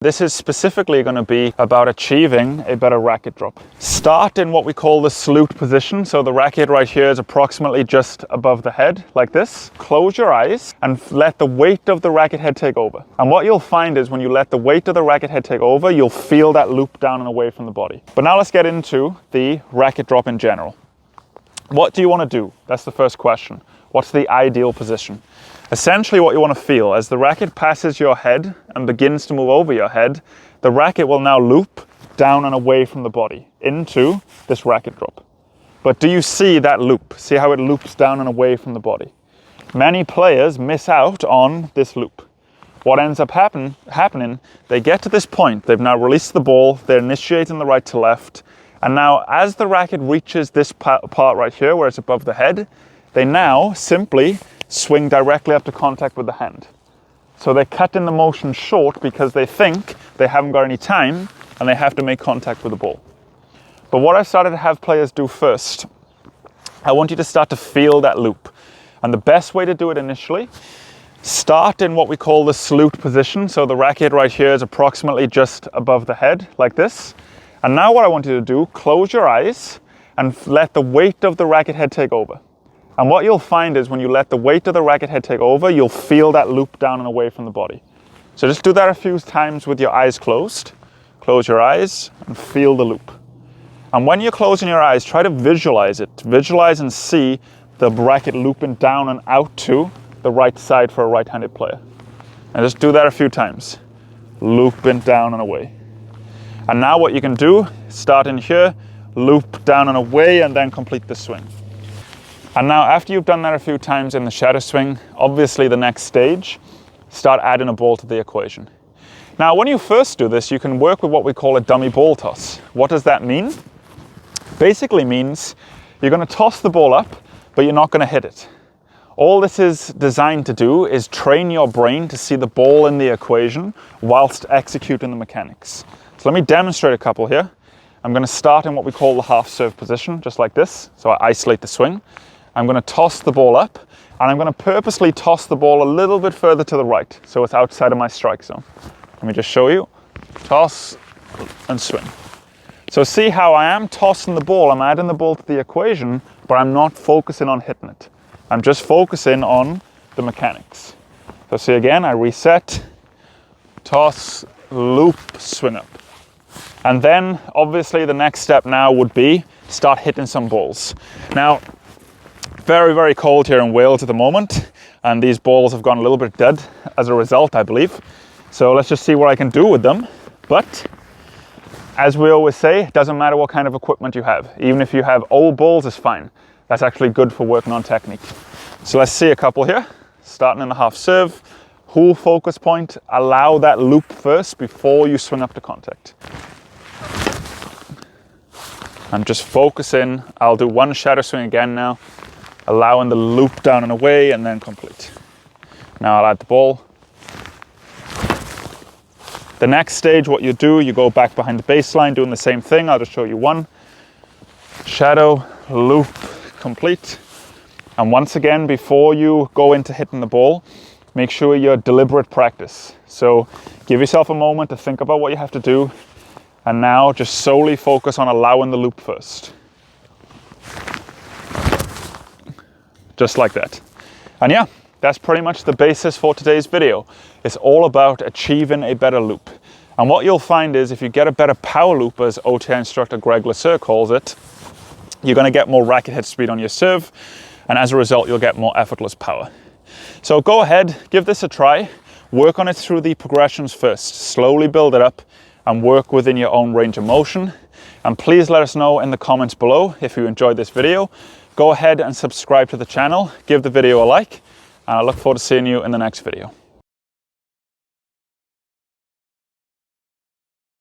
This is specifically going to be about achieving a better racket drop. Start in what we call the salute position. So the racket right here is approximately just above the head, like this. Close your eyes and let the weight of the racket head take over. And what you'll find is when you let the weight of the racket head take over, you'll feel that loop down and away from the body. But now let's get into the racket drop in general. What do you want to do? That's the first question. What's the ideal position? Essentially what you want to feel, as the racket passes your head and begins to move over your head, the racket will now loop down and away from the body into this racket drop. But do you see that loop? See how it loops down and away from the body? Many players miss out on this loop. What ends up happening, they get to this point, they've now released the ball, they're initiating the right to left, and now as the racket reaches this part right here where it's above the head, they now simply swing directly up to contact with the hand. So they're cutting the motion short because they think they haven't got any time and they have to make contact with the ball. But what I started to have players do first, I want you to start to feel that loop. And the best way to do it initially, start in what we call the salute position. So the racket right here is approximately just above the head, like this. And now what I want you to do, close your eyes and let the weight of the racket head take over. And what you'll find is when you let the weight of the racket head take over, you'll feel that loop down and away from the body. So just do that a few times with your eyes closed. Close your eyes and feel the loop. And when you're closing your eyes, try to visualize it. Visualize and see the racket looping down and out to the right side for a right-handed player. And just do that a few times. Looping down and away. And now what you can do, start in here, loop down and away, and then complete the swing. And now after you've done that a few times in the shadow swing, obviously the next stage, start adding a ball to the equation. Now when you first do this, you can work with what we call a dummy ball toss. What does that mean? Basically means you're going to toss the ball up, but you're not going to hit it. All this is designed to do is train your brain to see the ball in the equation whilst executing the mechanics. So let me demonstrate a couple here. I'm going to start in what we call the half serve position, just like this. So I isolate the swing. I'm going to toss the ball up, and I'm going to purposely toss the ball a little bit further to the right, so it's outside of my strike zone. Let me just show you. Toss and swing. So see how I am tossing the ball, I'm adding the ball to the equation, but I'm not focusing on hitting it. I'm just focusing on the mechanics. So see again, I reset, toss, loop, swing up. And then obviously the next step now would be start hitting some balls. Now, very, very cold here in Wales at the moment, and these balls have gone a little bit dead as a result, I believe. So let's just see what I can do with them. But as we always say, it doesn't matter what kind of equipment you have. Even if you have old balls, it's fine. That's actually good for working on technique. So let's see a couple here. Starting in the half serve, whole focus point, allow that loop first before you swing up to contact. I'm just focusing. I'll do one shadow swing again now, allowing the loop down and away, and then complete. Now I'll add the ball. The next stage, what you do, you go back behind the baseline, doing the same thing. I'll just show you one. Shadow, loop, complete. And once again, before you go into hitting the ball, make sure you're deliberate practice. So give yourself a moment to think about what you have to do. And now just solely focus on allowing the loop first. Just like that. And yeah, that's pretty much the basis for today's video. It's all about achieving a better loop. And what you'll find is if you get a better power loop, as OTI instructor Greg Lasser calls it, you're going to get more racket head speed on your serve. And as a result, you'll get more effortless power. So go ahead, give this a try. Work on it through the progressions first. Slowly build it up and work within your own range of motion. And please let us know in the comments below if you enjoyed this video. Go ahead and subscribe to the channel, give the video a like, and I look forward to seeing you in the next video.